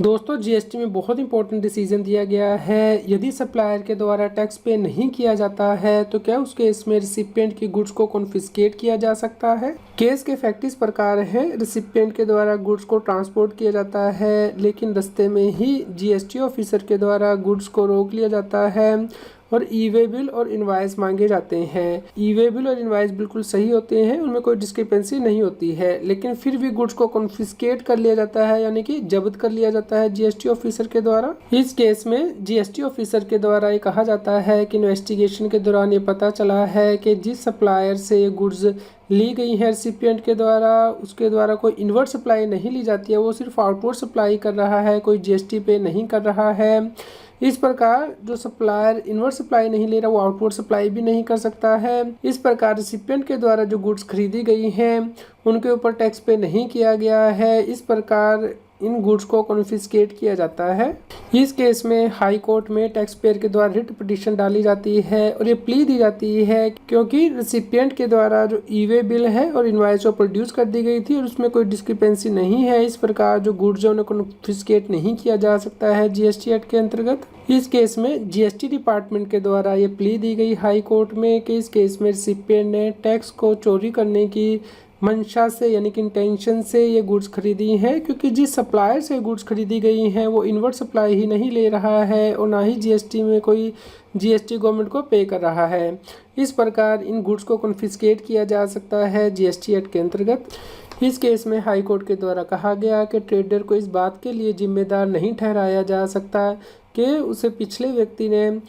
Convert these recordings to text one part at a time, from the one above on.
दोस्तों जीएसटी में बहुत इंपॉर्टेंट डिसीजन दिया गया है। यदि सप्लायर के द्वारा टैक्स पे नहीं किया जाता है तो क्या उस केस में रिसिपिएंट की गुड्स को कॉन्फिस्केट किया जा सकता है। केस के फैक्ट इस प्रकार है, रिसिपिएंट के द्वारा गुड्स को ट्रांसपोर्ट किया जाता है, लेकिन रास्ते में ही जीएसटी ऑफिसर के द्वारा गुड्स को रोक लिया जाता है और ई-वे बिल और इनवाइस मांगे जाते हैं। ई-वे बिल और इनवाइस बिल्कुल सही होते हैं, उनमें कोई डिस्क्रिपेंसी नहीं होती है, लेकिन फिर भी गुड्स को कॉन्फिस्केट कर लिया जाता है, यानी कि जब्त कर लिया जाता है जीएसटी ऑफिसर के द्वारा। इस केस में जीएसटी ऑफिसर के द्वारा ये कहा जाता है कि इन्वेस्टिगेशन के दौरान ये पता चला है कि जिस सप्लायर से ये गुड्स ली गई है रिसिपिएंट के द्वारा, उसके द्वारा कोई इनवर्ट सप्लाई नहीं ली जाती है, वो सिर्फ आउटवर्ड सप्लाई कर रहा है, कोई जीएसटी पे नहीं कर रहा है। इस प्रकार जो सप्लायर इनवर्ट सप्लाई नहीं ले रहा वो आउटवर्ड सप्लाई भी नहीं कर सकता है। इस प्रकार रिसिपिएंट के द्वारा जो गुड्स खरीदी गई हैं उनके ऊपर टैक्स पे नहीं किया गया है। इस प्रकार इन गुड्स को कॉन्फिस्केट किया जाता है। इस केस में हाई कोर्ट में टैक्स पेयर के द्वारा रिट पिटीशन डाली जाती है और ये प्ली दी जाती है क्योंकि रिसिपिएंट के द्वारा जो ई-वे बिल है और इनवाइस को प्रोड्यूस कर दी गई थी और उसमें कोई डिस्क्रिपेंसी नहीं है। इस प्रकार जो गुड्स है उन्हें कॉन्फिस्केट नहीं किया जा सकता है जीएसटी एक्ट के अंतर्गत। इस केस में जीएसटी डिपार्टमेंट के द्वारा ये प्ली दी गई हाई कोर्ट में कि इस केस में रिसिपिएंट ने टैक्स को चोरी करने की मंशा से यानी कि इंटेंशन से ये गुड्स खरीदी हैं, क्योंकि जिस सप्लायर से गुड्स खरीदी गई हैं वो इनवर्ट सप्लाई ही नहीं ले रहा है और ना ही जीएसटी में कोई जीएसटी गवर्नमेंट को पे कर रहा है। इस प्रकार इन गुड्स को कॉन्फिस्केट किया जा सकता है जीएसटी एक्ट के अंतर्गत। इस केस में हाई कोर्ट के द्वारा कहा गया कि ट्रेडर को इस बात के लिए जिम्मेदार नहीं ठहराया जा सकता कि उसे पिछले व्यक्ति ने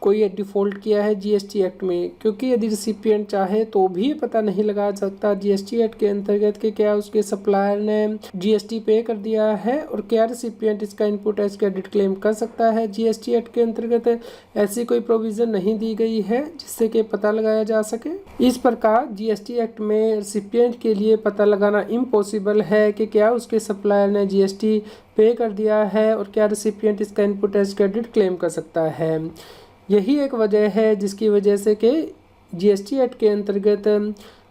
कोई डिफ़ॉल्ट किया है जीएसटी एक्ट में, क्योंकि यदि रिसिपिएंट चाहे तो भी पता नहीं लगा सकता जीएसटी एक्ट के अंतर्गत कि क्या उसके सप्लायर ने जीएसटी पे कर दिया है और क्या रिसिपिएंट इसका इनपुट टैक्स क्रेडिट क्लेम कर सकता है। जीएसटी एक्ट के अंतर्गत ऐसी कोई प्रोविज़न नहीं दी गई है जिससे कि पता लगाया जा सके। इस प्रकार जीएसटी एक्ट में रिसिपिएंट के लिए पता लगाना इम्पॉसिबल है कि क्या उसके सप्लायर ने जीएसटी पे कर दिया है और क्या रिसिपिएंट इसका इनपुट टैक्स क्रेडिट क्लेम कर सकता है। यही एक वजह है जिसकी वजह से कि जीएसटी एक्ट के अंतर्गत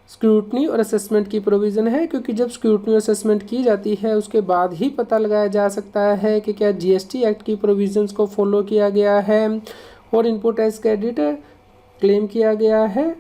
स्क्रूटनी और असेसमेंट की प्रोविज़न है, क्योंकि जब स्क्रूटनी और असेसमेंट की जाती है उसके बाद ही पता लगाया जा सकता है कि क्या जीएसटी एक्ट की प्रोविज़न्स को फॉलो किया गया है और इनपुट टैक्स क्रेडिट क्लेम किया गया है।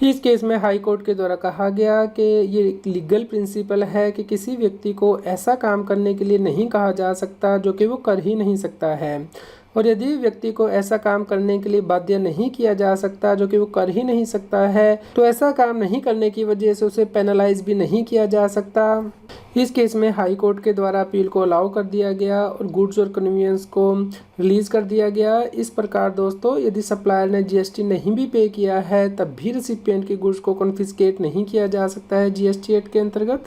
इस केस में हाई कोर्ट के द्वारा कहा गया कि ये एक लीगल प्रिंसिपल है कि किसी व्यक्ति को ऐसा काम करने के लिए नहीं कहा जा सकता जो कि वो कर ही नहीं सकता है, और यदि व्यक्ति को ऐसा काम करने के लिए बाध्य नहीं किया जा सकता जो कि वो कर ही नहीं सकता है तो ऐसा काम नहीं करने की वजह से उसे पेनलाइज भी नहीं किया जा सकता। इस केस में हाई कोर्ट के द्वारा अपील को अलाउ कर दिया गया और गुड्स और कन्वीनियंस को रिलीज़ कर दिया गया। इस प्रकार दोस्तों यदि सप्लायर ने जीएसटी नहीं भी पे किया है तब भी रिसिपिएंट के गुड्स को कॉन्फिस्केट नहीं किया जा सकता है जीएसटी एक्ट के अंतर्गत।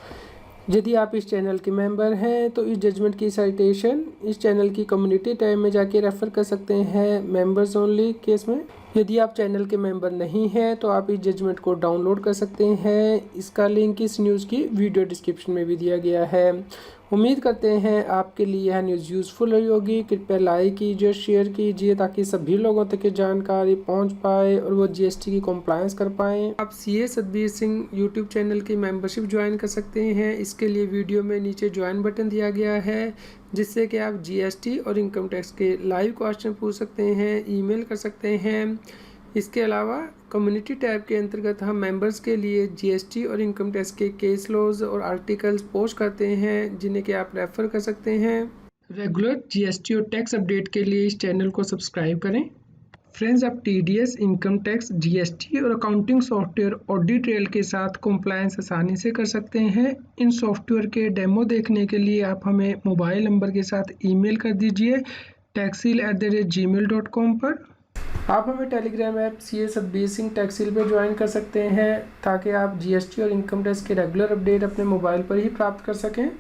यदि आप इस चैनल के मेंबर हैं तो इस जजमेंट की साइटेशन इस चैनल की कम्युनिटी टैब में जाके रेफ़र कर सकते हैं मेंबर्स ओनली केस में। यदि आप चैनल के मेंबर नहीं हैं तो आप इस जजमेंट को डाउनलोड कर सकते हैं। इसका लिंक इस न्यूज़ की वीडियो डिस्क्रिप्शन में भी दिया गया है। उम्मीद करते हैं आपके लिए यह न्यूज़ यूज़फुल रही होगी। कृपया लाइक कीजिए, शेयर कीजिए ताकि सभी लोगों तक ये जानकारी पहुंच पाए और वो जीएसटी की कॉम्प्लायंस कर पाएँ। आप CA Satbir Singh YouTube channel की मेंबरशिप ज्वाइन कर सकते हैं। इसके लिए वीडियो में नीचे ज्वाइन बटन दिया गया है, जिससे कि आप जीएसटी और इनकम टैक्स के लाइव क्वेश्चन पूछ सकते हैं, ईमेल कर सकते हैं। इसके अलावा कम्युनिटी टैब के अंतर्गत हम मेंबर्स के लिए जीएसटी और इनकम टैक्स के केस लॉज और आर्टिकल्स पोस्ट करते हैं, जिन्हें कि आप रेफ़र कर सकते हैं। रेगुलर जीएसटी और टैक्स अपडेट के लिए इस चैनल को सब्सक्राइब करें। फ्रेंड्स, आप टीडीएस, इनकम टैक्स, जीएसटी और अकाउंटिंग सॉफ्टवेयर ऑडिट ट्रेल के साथ कॉम्प्लायंस आसानी से कर सकते हैं। इन सॉफ्टवेयर के डेमो देखने के लिए आप हमें मोबाइल नंबर के साथ ईमेल कर दीजिए taxil@gmail.com पर। आप हमें Telegram app CA Satbir Singh Taxil पर ज्वाइन कर सकते हैं ताकि आप जीएसटी और इनकम टैक्स के रेगुलर अपडेट अपने मोबाइल पर ही प्राप्त कर सकें।